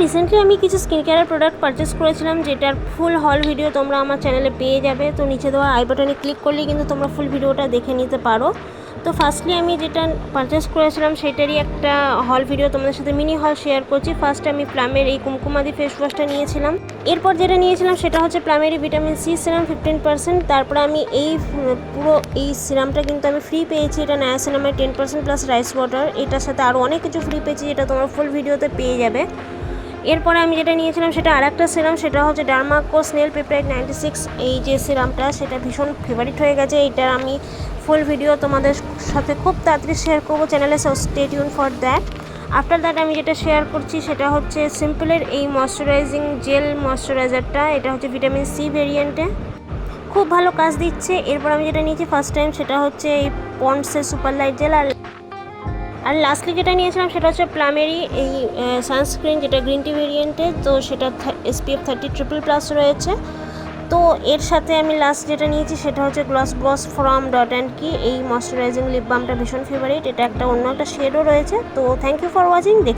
Recently আমি কিছু skin কেয়ারের প্রোডাক্ট পারচেস করেছিলাম, যেটার ফুল হল ভিডিও তোমরা আমার চ্যানেলে পেয়ে যাবে। তো নিচে দেওয়া আই বাটনে ক্লিক করলেই কিন্তু তোমরা ফুল ভিডিওটা দেখে নিতে পারো। তো ফার্স্টলি আমি যেটা পারচেস করেছিলাম সেটারই একটা হল ভিডিও তোমাদের সাথে মিনি হল শেয়ার করছি। ফার্স্ট আমি প্লামের এই কুমকুমাদি ফেস ওয়াশটা নিয়েছিলাম। এরপর যেটা নিয়েছিলাম সেটা হচ্ছে প্লামেরই ভিটামিন সি সিরাম 15%। তারপরে আমি পুরো এই সিরামটা কিন্তু আমি ফ্রি পেয়েছি। এটা নায়াসিনামাইড 10% প্লাস রাইস ওয়াটার। এটার সাথে আরও অনেক কিছু ফ্রি পেয়েছি, যেটা তোমরা ফুল ভিডিওতে পেয়ে যাবে। এরপরে আমি যেটা নিয়েছিলাম সেটা আরেকটা সিরাম, সেটা হচ্ছে ডার্মাকো স্নেল পেপটাইড 96। এই যে সিরামটা সেটা ভীষণ ফেভারিট হয়ে গেছে। এইটার আমি ফুল ভিডিও তোমাদের সাথে খুব তাড়াতাড়ি শেয়ার করবো চ্যানেলে, so stay tune for that. After that আমি যেটা শেয়ার করছি সেটা হচ্ছে সিম্পলের এই ময়শ্চারাইজিং জেল ময়শ্চারাইজারটা। এটা হচ্ছে ভিটামিন সি ভেরিয়েন্টে, খুব ভালো কাজ দিচ্ছে। এরপর আমি যেটা নিয়েছি ফার্স্ট টাইম সেটা হচ্ছে এই পন্ডসের সুপার লাইট জেল। আর লাস্টলি যেটা নিয়েছিলাম সেটা হচ্ছে প্লামেরই এই সানস্ক্রিন, যেটা গ্রিন টি ভেরিয়েন্টে। তো সেটা SPF 30++ রয়েছে। তো এর সাথে আমি লাস্ট যেটা নিয়েছি সেটা হচ্ছে গ্লস ফ্রম ডট অ্যান্ড কি এই ময়শ্চারাইজিং লিপ বামটা ভীষণ ফেভারিট। এটা একটা অন্য একটা শেডও রয়েছে। তো থ্যাংক ইউ ফর ওয়াচিং। দেখে